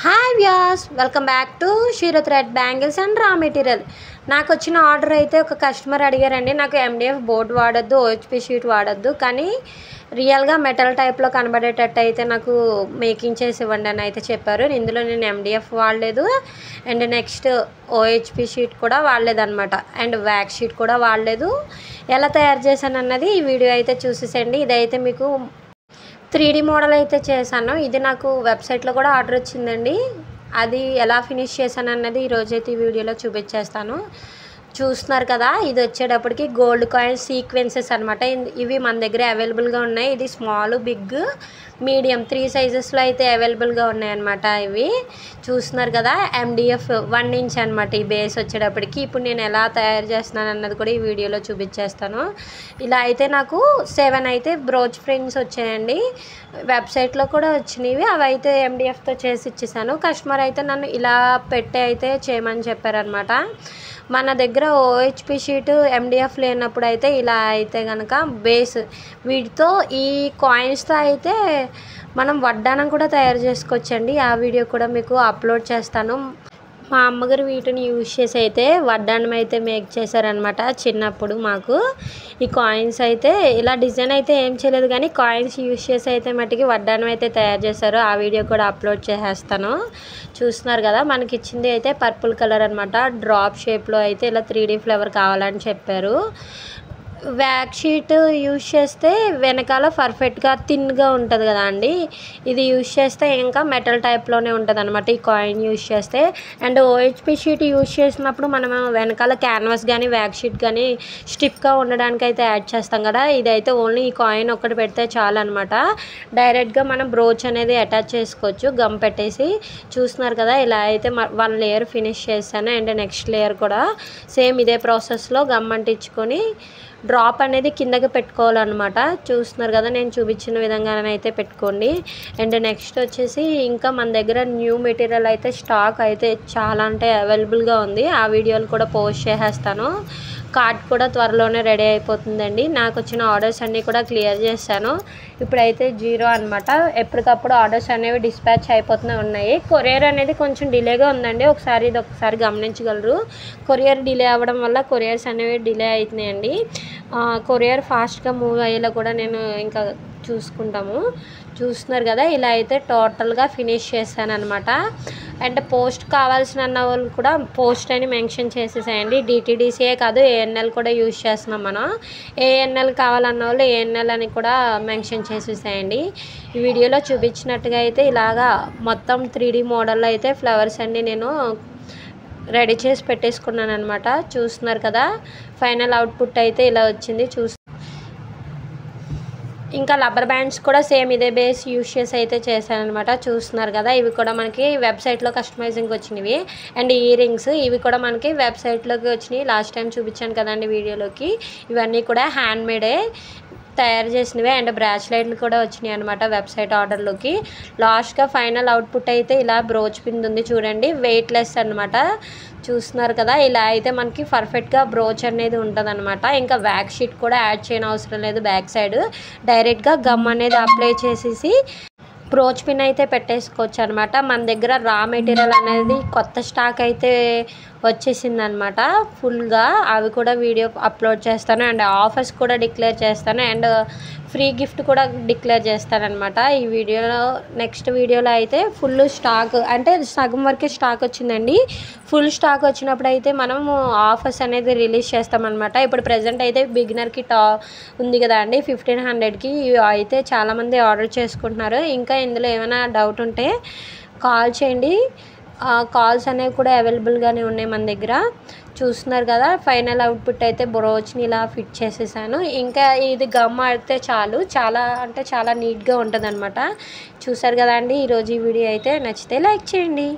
Hi viewers, welcome back to shero thread bangles and raw material. నాకు వచ్చిన order అయితే ఒక కస్టమర్ అడిగారండి, నాకు ఎండిఎఫ్ బోర్డ్ వాడద్దు, ఓహెచ్పి షీట్ వాడద్దు, కానీ రియల్గా మెటల్ టైప్లో కనబడేటట్టు అయితే నాకు మేకింగ్ చేసి ఇవ్వండి అని అయితే చెప్పారు. ఇందులో నేను ఎండిఎఫ్ వాడలేదు అండ్ నెక్స్ట్ ఓహెచ్పి షీట్ కూడా వాడలేదన్నమాట, అండ్ వ్యాక్స్ షీట్ కూడా వాడలేదు. ఎలా తయారు చేశాను అన్నది ఈ వీడియో అయితే చూసేసండి. ఇదైతే మీకు 3D మోడల్ అయితే చేశాను. ఇది నాకు వెబ్సైట్లో కూడా ఆర్డర్ వచ్చిందండి. అది ఎలా ఫినిష్ చేశాను అన్నది ఈరోజైతే ఈ వీడియోలో చూపించేస్తాను. చూస్తున్నారు కదా, ఇది వచ్చేటప్పటికి గోల్డ్ కాయిన్ సీక్వెన్సెస్ అనమాట. ఇవి మన దగ్గర అవైలబుల్గా ఉన్నాయి. ఇది స్మాల్, బిగ్, మీడియం 3 సైజెస్లో అయితే అవైలబుల్గా ఉన్నాయన్నమాట. ఇవి చూస్తున్నారు కదా, ఎండిఎఫ్ 1 ఇంచ్ అనమాట ఈ బేస్ వచ్చేటప్పటికి. ఇప్పుడు నేను ఎలా తయారు చేస్తున్నాను అన్నది కూడా ఈ వీడియోలో చూపించేస్తాను. ఇలా అయితే నాకు 7 అయితే బ్రోచ్ ఫ్రేమ్స్ వచ్చాయండి. వెబ్సైట్లో కూడా వచ్చినవి, అవి అయితే ఎండిఎఫ్తో చేసి ఇచ్చేసాను. కస్టమర్ అయితే నన్ను ఇలా పెట్టి అయితే చేయమని చెప్పారనమాట. మన దగ్గర ఓహెచ్పి షీట్ ఎండిఎఫ్ లేనప్పుడు అయితే ఇలా అయితే కనుక బేస్ వీటితో ఈ కాయిన్స్తో అయితే మనం వడ్డానం కూడా తయారు చేసుకోవచ్చండి. ఆ వీడియో కూడా మీకు అప్లోడ్ చేస్తాను. మా అమ్మగారు వీటిని యూజ్ చేసి అయితే వడ్డానం అయితే మేక్ చేశారనమాట. చిన్నప్పుడు మాకు ఈ కాయిన్స్ అయితే ఇలా డిజైన్ అయితే ఏం చేయలేదు, కానీ కాయిన్స్ యూజ్ చేసి అయితే మట్టికి వడ్డానం అయితే తయారు చేశారు. ఆ వీడియో కూడా అప్లోడ్ చేసేస్తాను. చూస్తున్నారు కదా, మనకి ఇచ్చింది అయితే పర్పుల్ కలర్ అనమాట. డ్రాప్ షేప్లో అయితే ఇలా 3D ఫ్లవర్ కావాలని చెప్పారు. వ్యాక్స్ షీట్ యూజ్ చేస్తే వెనకాల పర్ఫెక్ట్గా థిన్గా ఉంటుంది కదా అండి. ఇది యూజ్ చేస్తే ఇంకా మెటల్ టైప్లోనే ఉంటుంది అనమాట ఈ కాయిన్ యూజ్ చేస్తే. అండ్ ఓహెచ్పి షీట్ యూజ్ చేసినప్పుడు మనం వెనకాల క్యాన్వాస్ కానీ వ్యాక్స్ షీట్ కానీ స్టిఫ్గా ఉండడానికి అయితే యాడ్ చేస్తాం కదా. ఇదైతే ఓన్లీ ఈ కాయిన్ ఒక్కటి పెడితే చాలు అనమాట. డైరెక్ట్గా మనం బ్రోచ్ అనేది అటాచ్ చేసుకోవచ్చు గమ్ పెట్టేసి. చూస్తున్నారు కదా, ఇలా అయితే 1 లేయర్ ఫినిష్ చేశాను. అండ్ నెక్స్ట్ లేయర్ కూడా సేమ్ ఇదే ప్రాసెస్లో గమ్ అంటించుకొని డ్రాప్ అనేది కిందకి పెట్టుకోవాలన్నమాట. చూస్తున్నారు కదా, నేను చూపించిన విధంగానైతే పెట్టుకోండి. అండ్ నెక్స్ట్ వచ్చేసి ఇంకా మన దగ్గర న్యూ మెటీరియల్ అయితే స్టాక్ అయితే చాలా అంటే అవైలబుల్గా ఉంది. ఆ వీడియోలు కూడా పోస్ట్ చేసేస్తాను. కార్డ్ కూడా త్వరలోనే రెడీ అయిపోతుందండి. నాకు వచ్చిన ఆర్డర్స్ అన్నీ కూడా క్లియర్ చేశాను. ఇప్పుడైతే 0 అనమాట. ఎప్పటికప్పుడు ఆర్డర్స్ అనేవి డిస్పాచ్ అయిపోతూనే ఉన్నాయి. కొరియర్ అనేది కొంచెం డిలేగా ఉందండి. ఒకసారి గమనించగలరు. కొరియర్ డిలే అవ్వడం వల్ల కొరియర్స్ అనేవి డిలే అవుతున్నాయండి. కొరియర్ ఫాస్ట్గా మూవ్ అయ్యేలా కూడా నేను ఇంకా చూసుకుంటాము. చూస్తున్నారు కదా, ఇలా అయితే టోటల్గా ఫినిష్ చేశాను అనమాట. అండ్ పోస్ట్ కావాల్సిన వాళ్ళు కూడా పోస్ట్ అని మెన్షన్ చేసేసేయండి. డిటీడీసీఏ కాదు, ఏఎన్ఎల్ కూడా యూజ్ చేస్తున్నాం మనం. ఏఎన్ఎల్ కావాలన్న వాళ్ళు ఏఎన్ఎల్ అని కూడా మెన్షన్ చేసేసేయండి. ఈ వీడియోలో చూపించినట్టుగా అయితే ఇలాగా మొత్తం 3D మోడల్లో అయితే ఫ్లవర్స్ అన్నీ నేను రెడీ చేసి పెట్టేసుకున్నాను అనమాట. చూస్తున్నారు కదా, ఫైనల్ అవుట్పుట్ అయితే ఇలా వచ్చింది. ఇంకా రబ్బర్ బ్యాండ్స్ కూడా సేమ్ ఇదే బేస్ యూజ్ చేసి అయితే చేశానమాట. చూస్తున్నారు కదా, ఇవి కూడా మనకి వెబ్సైట్లో కస్టమైజింగ్ వచ్చినవి. అండ్ ఇయర్ రింగ్స్ ఇవి కూడా మనకి వెబ్సైట్లోకి వచ్చినాయి. లాస్ట్ టైం చూపించాను కదండి వీడియోలోకి. ఇవన్నీ కూడా హ్యాండ్ మేడే తయారు చేసినవి. అండ్ బ్రాస్లెట్లు కూడా వచ్చినాయి అనమాట వెబ్సైట్ ఆర్డర్లోకి. లాస్ట్గా ఫైనల్ అవుట్పుట్ అయితే ఇలా బ్రోచ్ పిన్ ఉంది చూడండి, వెయిట్లెస్ అనమాట. చూస్తున్నారు కదా, ఇలా అయితే మనకి పర్ఫెక్ట్గా బ్రోచ్ అనేది ఉంటుంది అనమాట. ఇంకా వ్యాక్స్ షీట్ కూడా యాడ్ చేయని అవసరం లేదు. బ్యాక్ సైడ్ డైరెక్ట్గా గమ్ అనేది అప్లై చేసేసి బ్రోచ్ పిన్ అయితే పెట్టేసుకోవచ్చు అనమాట. మన దగ్గర రా మెటీరియల్ అనేది కొత్త స్టాక్ అయితే వచ్చేసిందనమాట ఫుల్గా. అవి కూడా వీడియో అప్లోడ్ చేస్తాను. అండ్ ఆఫర్స్ కూడా డిక్లేర్ చేస్తాను. అండ్ ఫ్రీ గిఫ్ట్ కూడా డిక్లేర్ చేస్తానమాట ఈ వీడియోలో. నెక్స్ట్ వీడియోలో అయితే ఫుల్ స్టాక్ అంటే సగం వరకే స్టాక్ వచ్చిందండి. ఫుల్ స్టాక్ వచ్చినప్పుడు అయితే మనము ఆఫర్స్ అనేది రిలీజ్ చేస్తామన్నమాట. ఇప్పుడు ప్రజెంట్ అయితే బిగినర్కి ఉంది కదా అండి 1500కి అయితే చాలామంది ఆర్డర్ చేసుకుంటున్నారు. ఇంకా ఇందులో ఏమైనా డౌట్ ఉంటే కాల్ చేయండి. కాల్స్ అనేవి కూడా అవైలబుల్గానే ఉన్నాయి మన దగ్గర. చూస్తున్నారు కదా, ఫైనల్ అవుట్పుట్ అయితే బ్రోచ్ని ఇలా ఫిట్ చేసేసాను. ఇంకా ఇది గమ్ ఆడితే చాలు, చాలా అంటే చాలా నీట్గా ఉంటుంది అనమాట. చూసారు కదా అండి, ఈరోజు ఈ వీడియో అయితే నచ్చితే లైక్ చేయండి.